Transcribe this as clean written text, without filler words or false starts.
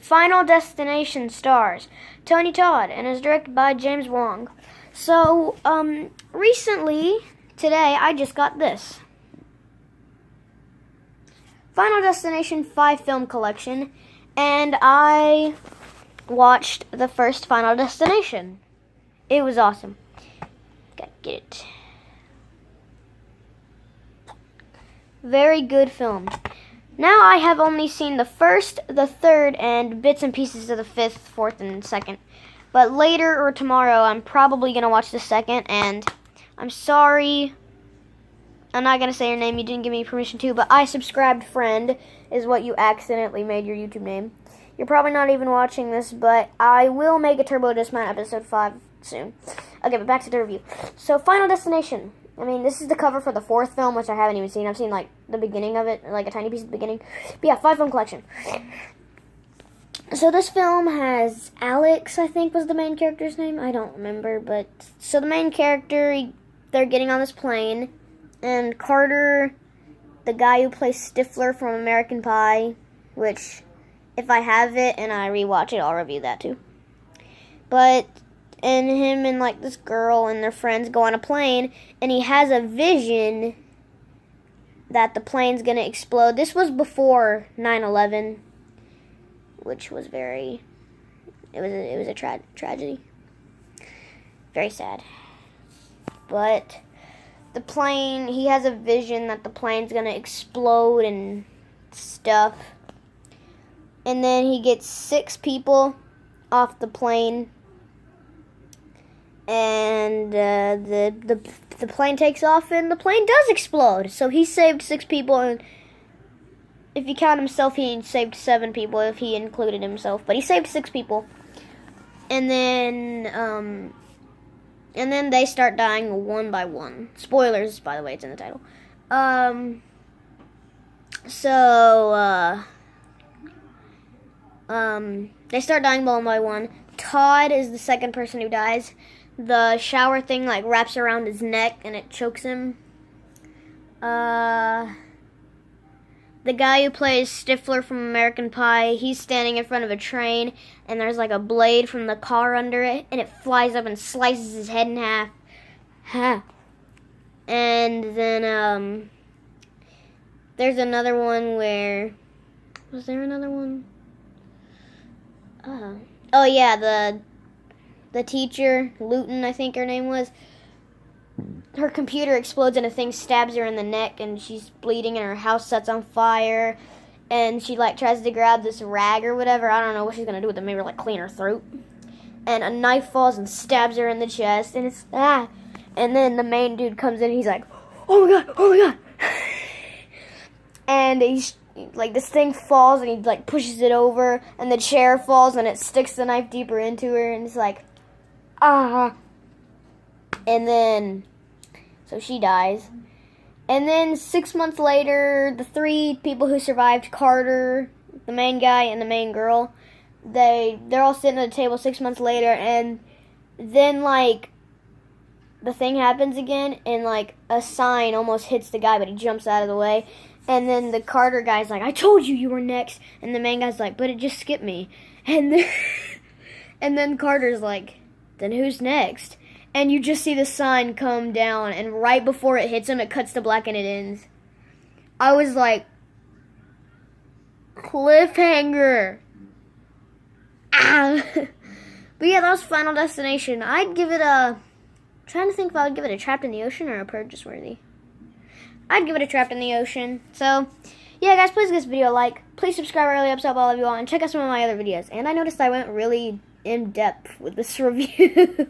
Final Destination stars Tony Todd and is directed by James Wong. So, recently, today, I just got this. Final Destination 5 film collection, and I watched the first Final Destination. It was awesome. Gotta get it. Very good film. Now I have only seen the first, the third, and bits and pieces of the fifth, fourth, and second. But later or tomorrow, I'm probably going to watch the second, and I'm sorry. I'm not going to say your name. You didn't give me permission to, but I subscribed friend is what you accidentally made your YouTube name. You're probably not even watching this, but I will make a Turbo Dismount episode 5 soon. Okay, but back to the review. So, Final Destination. I mean, this is the cover for the fourth film, which I haven't even seen. I've seen, like, the beginning of it, like a tiny piece of the beginning. But yeah, 5 film collection. So this film has Alex, I think was the main character's name. I don't remember, but... So the main character, they're getting on this plane. And Carter, the guy who plays Stifler from American Pie, which, if I have it and I rewatch it, I'll review that too. But... And him and, like, this girl and their friends go on a plane, and he has a vision that the plane's going to explode. This was before 9/11, which was very, it was a tragedy. Very sad. But the plane, he has a vision that the plane's going to explode and stuff. And then he gets 6 people off the plane. And the plane takes off, and the plane does explode. So he saved 6 people, and if you count himself, he saved 7 people if he included himself. But he saved 6 people, and then they start dying one by one. Spoilers, by the way, it's in the title. They start dying one by one. Todd is the second person who dies. The shower thing, like, wraps around his neck and it chokes him. The guy who plays Stifler from American Pie, he's standing in front of a train, and there's, like, a blade from the car under it, and it flies up and slices his head in half. And then, there's another one where... Was there another one? Oh, yeah, the teacher, Luton, I think her name was, her computer explodes and a thing stabs her in the neck, and she's bleeding, and her house sets on fire, and she, like, tries to grab this rag or whatever. I don't know what she's going to do with it, maybe, like, clean her throat. And a knife falls and stabs her in the chest, and it's, And then the main dude comes in, and he's like, oh my god. And he's... Like, this thing falls, and he, like, pushes it over, and the chair falls, and it sticks the knife deeper into her, and it's like, And then, so she dies. And then 6 months later, the 3 people who survived, Carter, the main guy, and the main girl, they're all sitting at a table 6 months later, and then, like, the thing happens again, and, like, a sign almost hits the guy, but he jumps out of the way. And then the Carter guy's like, I told you were next. And the main guy's like, but it just skipped me. And then, and then Carter's like, then who's next? And you just see the sign come down, and right before it hits him, it cuts to black and it ends. I was like, cliffhanger. But yeah, that was Final Destination. I'd give it a... trying to think if I would give it a Trapped in the Ocean or a Purchase Worthy. I'd give it a Trapped in the Ocean. So, yeah, guys, please give this video a like. Please subscribe. I really upset all of you all. And check out some of my other videos. And I noticed I went really in-depth with this review.